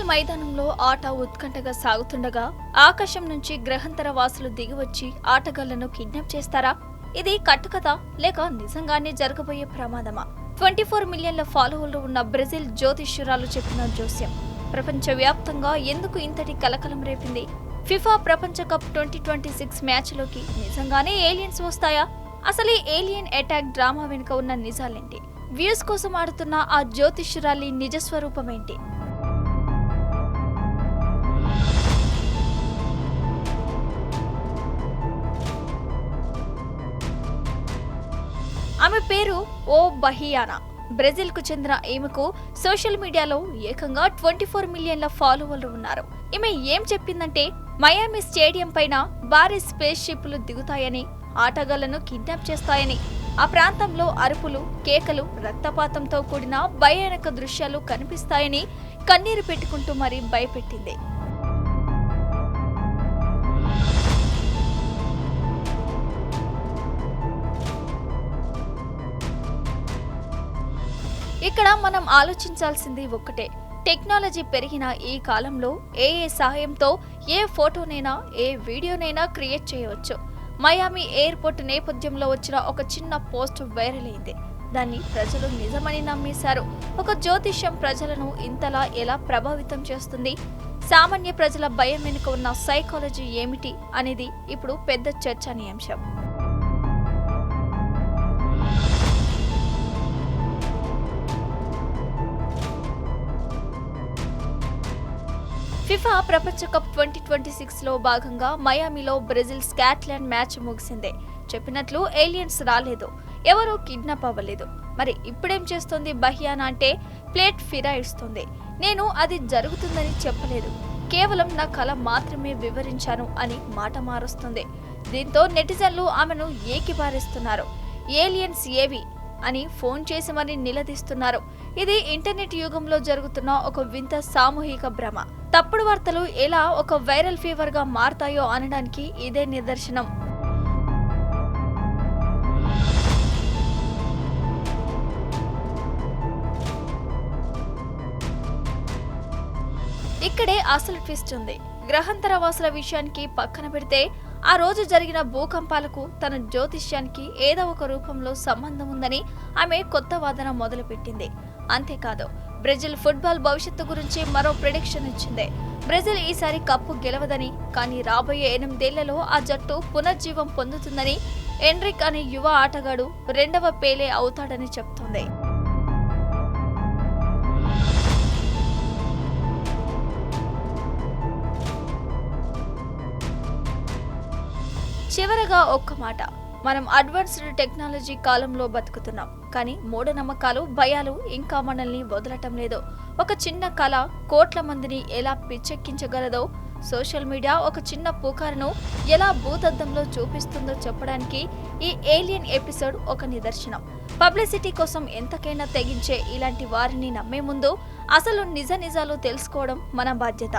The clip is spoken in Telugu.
ఐపీఎల్ మైదానంలో ఆట ఉత్కంఠగా సాగుతుండగా ఆకాశం నుంచి గ్రహాంతర వాసులు దిగివచ్చి ఆటగాళ్లను కిడ్నాప్ చేస్తారా? ఇది కట్టుకథ లేక నిజంగానే జరగబోయే ప్రమాదమా? 24 మిలియన్ల ఫాలోవర్లు ఉన్న బ్రెజిల్ జ్యోతిష్యురాలు చెప్పిన జోస్యం ప్రపంచవ్యాప్తంగా ఎందుకు ఇంతటి కలకలం రేపింది? ఫిఫా ప్రపంచ కప్ 2026 మ్యాచ్లోకి నిజంగానే ఏలియన్స్ వస్తాయా? అసలు ఈ ఏలియన్ అటాక్ డ్రామా వెనుక ఉన్న నిజాలేంటి? వ్యూస్ కోసం ఆడుతున్న ఆ జ్యోతిష్యురాలి నిజస్వరూపమేంటి? ఆమె పేరు ఓ బహియానా. బ్రెజిల్ కు చెందిన ఈమెకు సోషల్ మీడియాలో ఏకంగా 24 మిలియన్ల ఫాలోవర్లు ఉన్నారు. ఈమె ఏం చెప్పిందంటే మయామి స్టేడియం పైన భారీ స్పేస్ షిప్లు దిగుతాయని, ఆటగాళ్లను కిడ్నాప్ చేస్తాయని, ఆ ప్రాంతంలో అరుపులు, కేకలు, రక్తపాతంతో కూడిన భయానక దృశ్యాలు కనిపిస్తాయని కన్నీరు పెట్టుకుంటూ మరీ భయపెట్టింది. ఇక్కడ మనం ఆలోచించాల్సింది ఒక్కటే, టెక్నాలజీ పెరిగిన ఈ కాలంలో ఏఏ సహాయంతో ఏ ఫోటోనైనా ఏ వీడియోనైనా క్రియేట్ చేయవచ్చు. మయామి ఎయిర్పోర్ట్ నేపథ్యంలో వచ్చిన ఒక చిన్న పోస్ట్ వైరల్ అయింది. దాన్ని ప్రజలు నిజమని నమ్మేశారు. ఒక జ్యోతిష్యం ప్రజలను ఇంతలా ఎలా ప్రభావితం చేస్తుంది? సామాన్య ప్రజల భయం వెనుక ఉన్న సైకాలజీ ఏమిటి అనేది ఇప్పుడు పెద్ద చర్చనీయాంశం. ఫిఫా ప్రపంచ కప్ 2026లో భాగంగా మయామిలో బ్రెజిల్ స్కాట్లాండ్ మ్యాచ్ ముగిసిందే. చెప్పినట్లు ఏలియన్స్ రాలేదు, ఎవరూ కిడ్నాప్ అవ్వలేదు. మరి ఇప్పుడేం చేస్తోంది బహియానా అంటే ప్లేట్ ఫిరాయిస్తుంది. నేను అది జరుగుతుందని చెప్పలేదు, కేవలం నా కల మాత్రమే వివరించాను అని మాట మారుస్తుంది. దీంతో నెటిజన్లు ఆమెను ఏకిపారేస్తున్నారు. ఏలియన్స్ ఏవి అని ఫోన్ చేసి మరీ నిలదీస్తున్నారు. ఇది ఇంటర్నెట్ యుగంలో జరుగుతున్న ఒక వింత సామూహిక భ్రమ. తప్పుడు వార్తలు ఎలా ఒక వైరల్ ఫీవర్ గా మారతాయో అనడానికి ఇదే నిదర్శనం. ఇక్కడే అసలు ట్విస్ట్ ఉంది. గ్రహాంతర వాసుల విషయానికి పక్కన పెడితే ఆ రోజు జరిగిన భూకంపాలకు తన జ్యోతిష్యానికి ఏదో ఒక రూపంలో సంబంధం ఉందని ఆమె కొత్త వాదన మొదలుపెట్టింది. అంతేకాదు, బ్రెజిల్ ఫుట్బాల్ భవిష్యత్తు గురించి మరో ప్రిడిక్షన్ ఇచ్చింది. బ్రెజిల్ ఈసారి కప్పు గెలవదని, కానీ రాబోయే 8 ఏళ్లలో ఆ జట్టు పునర్జీవం పొందుతుందని, ఎన్రిక్ అనే యువ ఆటగాడు 2వ పేలే అవుతాడని చెప్తోంది. చివరగా ఒక్క మాట, మనం అడ్వాన్స్డ్ టెక్నాలజీ కాలంలో బతుకుతున్నాం, కానీ మూఢనమ్మకాలు, భయాలు ఇంకా మనల్ని వదలటం లేదు. ఒక చిన్న కళ కోట్ల మందిని ఎలా పిచ్చెక్కించగలదో, సోషల్ మీడియా ఒక చిన్న పుకారును ఎలా భూతద్దంలో చూపిస్తుందో చెప్పడానికి ఈ ఏలియన్ ఎపిసోడ్ ఒక నిదర్శనం. పబ్లిసిటీ కోసం ఎంతకైనా తెగించే ఇలాంటి వారిని నమ్మే ముందు అసలు నిజాలు తెలుసుకోవడం మన బాధ్యత.